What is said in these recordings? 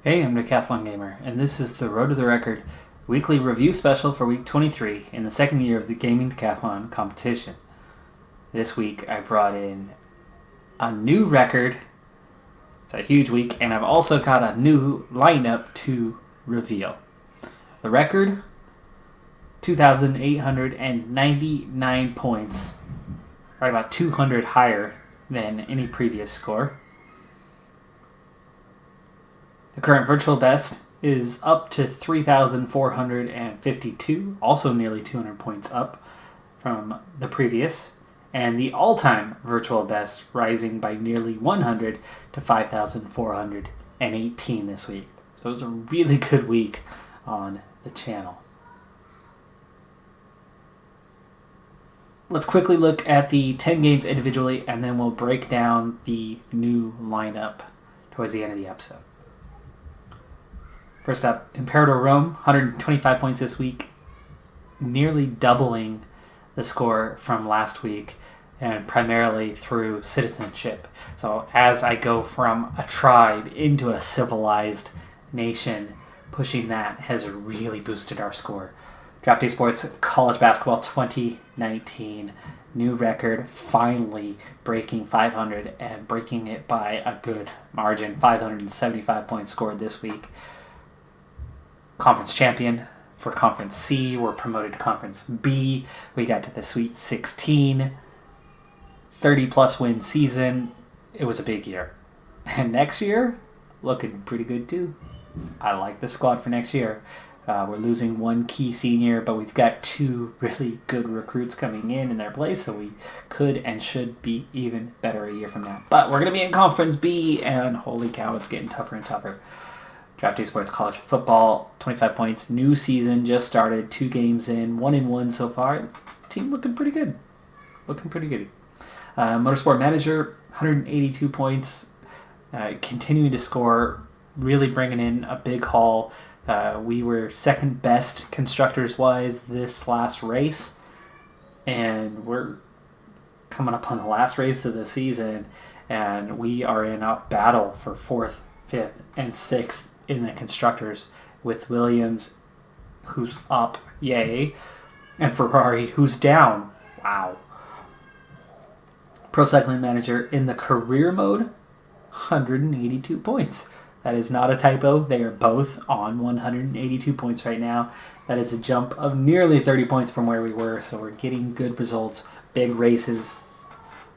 Hey, I'm Decathlon Gamer, and this is the Road to the Record weekly review special for week 23 in the second year of the Gaming Decathlon competition. This week I brought in a new record. It's a huge week, and I've also got a new lineup to reveal. The record, 2,899 points, right about 200 higher than any previous score. The current virtual best is up to 3,452, also nearly 200 points up from the previous, and the all-time virtual best rising by nearly 100 to 5,418 this week. So it was a really good week on the channel. Let's quickly look at the 10 games individually, and then we'll break down the new lineup towards the end of the episode. First up, Imperator Rome, 125 points this week, nearly doubling the score from last week, and primarily through citizenship. So as I go from a tribe into a civilized nation, pushing that has really boosted our score. Draft Day Sports College Basketball 2019, new record, finally breaking 500 and breaking it by a good margin. 575 points scored this week. Conference champion for Conference C. We're promoted to Conference B. We got to the Sweet 16. 30-plus win season. It was a big year. And next year, looking pretty good too. I like the squad for next year. We're losing one key senior, but we've got two really good recruits coming in their place, so we could and should be even better a year from now. But we're going to be in Conference B, and holy cow, it's getting tougher and tougher. Draft Day Sports College Football, 25 points. New season just started. 2 games in. 1-1 so far. Team looking pretty good. Motorsport Manager, 182 points. Continuing to score. Really bringing in a big haul. We were second best constructors-wise this last race. And we're coming up on the last race of the season. And we are in a battle for 4th, 5th, and 6th in the constructors, with Williams, who's up, yay, and Ferrari, who's down, wow. Pro Cycling Manager in the career mode, 182 points. That is not a typo. They are both on 182 points right now. That is a jump of nearly 30 points from where we were, so we're getting good results. Big races,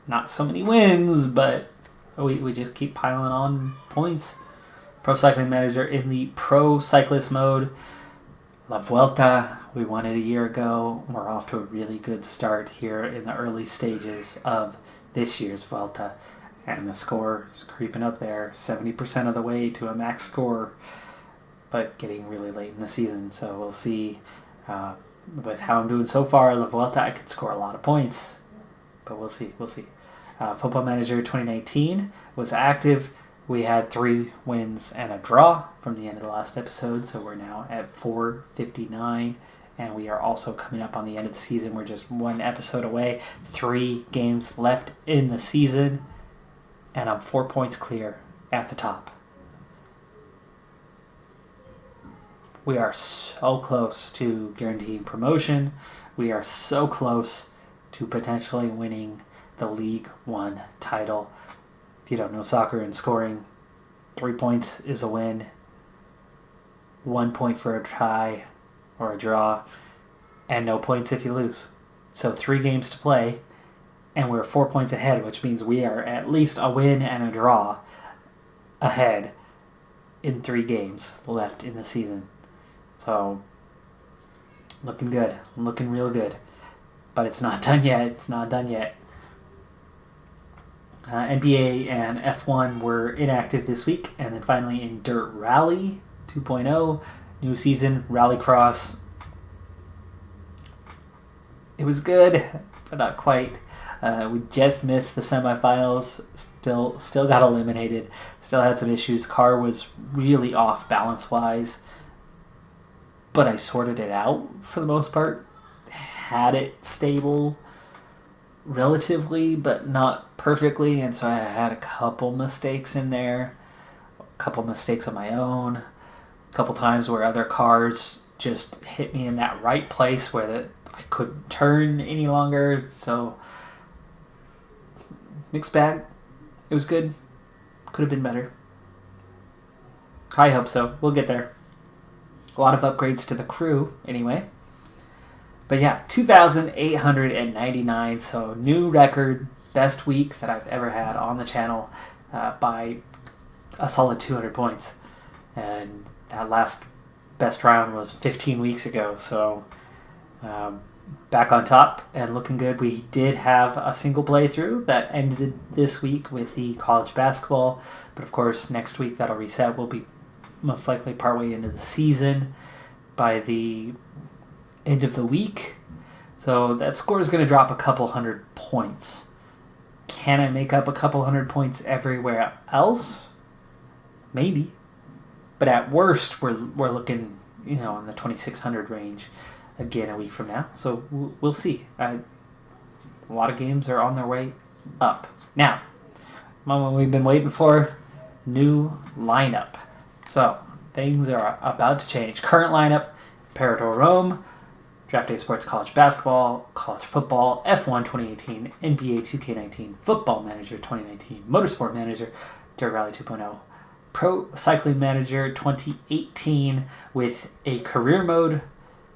not so many wins, but we just keep piling on points. Pro Cycling Manager in the Pro Cyclist mode. La Vuelta, we won it a year ago. We're off to a really good start here in the early stages of this year's Vuelta. And the score is creeping up there, 70% of the way to a max score, but getting really late in the season. So we'll see. With how I'm doing so far, La Vuelta, I could score a lot of points, but we'll see. Football Manager 2019 was active. We had 3 wins and a draw from the end of the last episode, so we're now at 459, and we are also coming up on the end of the season. We're just 1 episode away, 3 games left in the season, and I'm 4 points clear at the top. We are so close to guaranteeing promotion. We are so close to potentially winning the League One title. If you don't know soccer and scoring, 3 points is a win, 1 point for a tie or a draw, and no points if you lose. So 3 games to play, and we're 4 points ahead, which means we are at least a win and a draw ahead in 3 games left in the season. So, looking good. Looking real good. But it's not done yet. NBA and F1 were inactive this week. And then finally in Dirt Rally 2.0, new season, Rallycross. It was good, but not quite. We just missed the semifinals. Still got eliminated. Still had some issues. Car was really off balance-wise. But I sorted it out for the most part. Had it stable relatively, but not perfectly, and so I had a couple mistakes in there. couple mistakes of my own, a couple times where other cars just hit me in that right place where I couldn't turn any longer. So, mixed bag. It was good. Could have been better. I hope so. We'll get there. A lot of upgrades to the crew, anyway. But yeah, 2,899. So, new record, best week that I've ever had on the channel by a solid 200 points. And that last best round was 15 weeks ago. So, back on top and looking good. We did have a single playthrough that ended this week with the college basketball, but of course next week that'll reset. We'll be most likely partway into the season by the end of the week, so that score is going to drop a couple hundred points. Can I make up a couple hundred points everywhere else? Maybe, but at worst we're looking in the 2,600 range again a week from now. So we'll see. A lot of games are on their way up. Now, moment we've been waiting for, new lineup. So things are about to change. Current lineup, Imperator Rome, Draft Day Sports College Basketball, College Football, F1 2018, NBA 2K19, Football Manager 2019, Motorsport Manager, Dirt Rally 2.0, Pro Cycling Manager 2018 with a career mode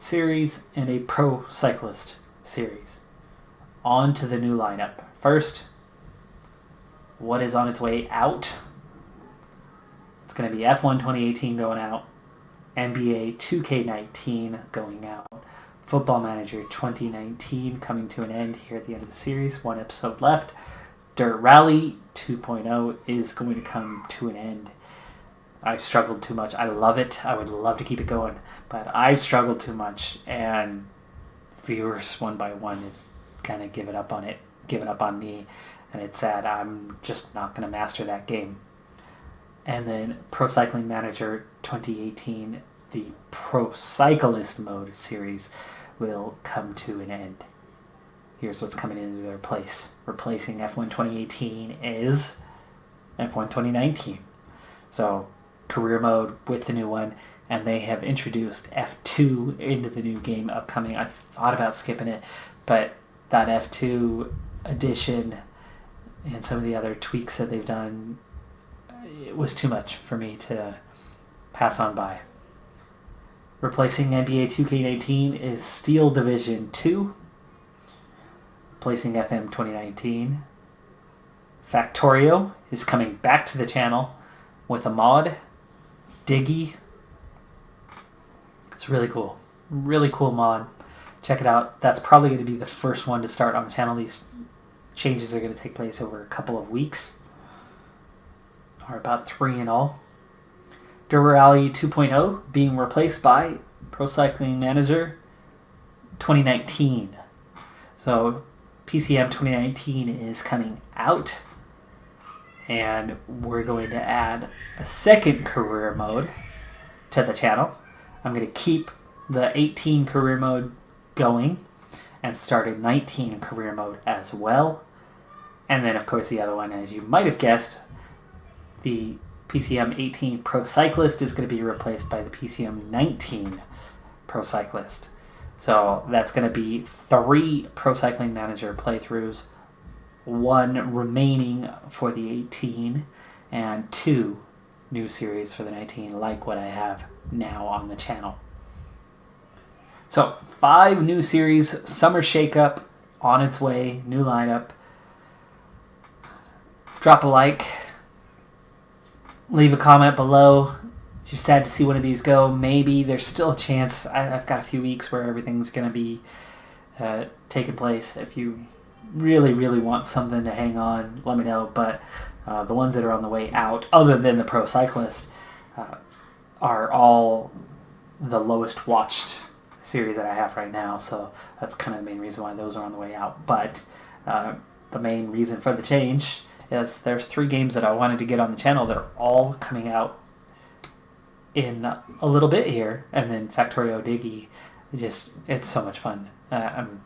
series and a pro cyclist series. On to the new lineup. First, what is on its way out? It's going to be F1 2018 going out, NBA 2K19 going out, Football Manager 2019 coming to an end here at the end of the series. One episode left. Dirt Rally 2.0 is going to come to an end. I've struggled too much. I love it. I would love to keep it going, but I've struggled too much, and viewers one by one have kind of given up on me, and it's sad. I'm just not going to master that game. And then Pro Cycling Manager 2018, the Pro Cyclist Mode series, will come to an end. Here's what's coming into their place. Replacing F1 2018 is F1 2019. So, career mode with the new one, and they have introduced F2 into the new game upcoming. I thought about skipping it, but that F2 edition and some of the other tweaks that they've done, it was too much for me to pass on by. Replacing NBA 2K19 is Steel Division 2. Replacing FM 2019. Factorio is coming back to the channel with a mod, Diggy. It's really cool. Really cool mod. Check it out. That's probably going to be the first one to start on the channel. These changes are going to take place over a couple of weeks, or about 3 in all. Dirt Rally 2.0 being replaced by Pro Cycling Manager 2019. So PCM 2019 is coming out, and we're going to add a second career mode to the channel. I'm going to keep the 18 career mode going and start a 19 career mode as well. And then, of course, the other one, as you might have guessed, the PCM 18 Pro Cyclist is going to be replaced by the PCM 19 Pro Cyclist. So that's going to be 3 Pro Cycling Manager playthroughs, 1 remaining for the 18, and 2 new series for the 19, like what I have now on the channel. So 5 new series, summer shakeup on its way, new lineup. Drop a like, leave a comment below. If you're sad to see one of these go, maybe there's still a chance. I've got a few weeks where everything's going to be taking place. If you really, really want something to hang on, let me know. But the ones that are on the way out, other than the Pro Cyclist, are all the lowest watched series that I have right now. So that's kind of the main reason why those are on the way out. But the main reason for the change is there's 3 games that I wanted to get on the channel that are all coming out in a little bit here, and then Factorio Diggy, it's so much fun. And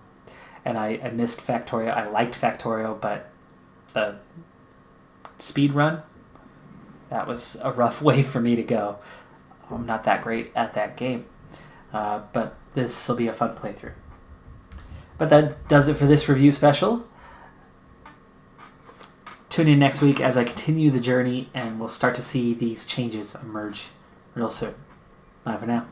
I missed Factorio. I liked Factorio, but the speed run, that was a rough way for me to go. I'm not that great at that game. But this will be a fun playthrough. But that does it for this review special. Tune in next week as I continue the journey, and we'll start to see these changes emerge real soon. Bye for now.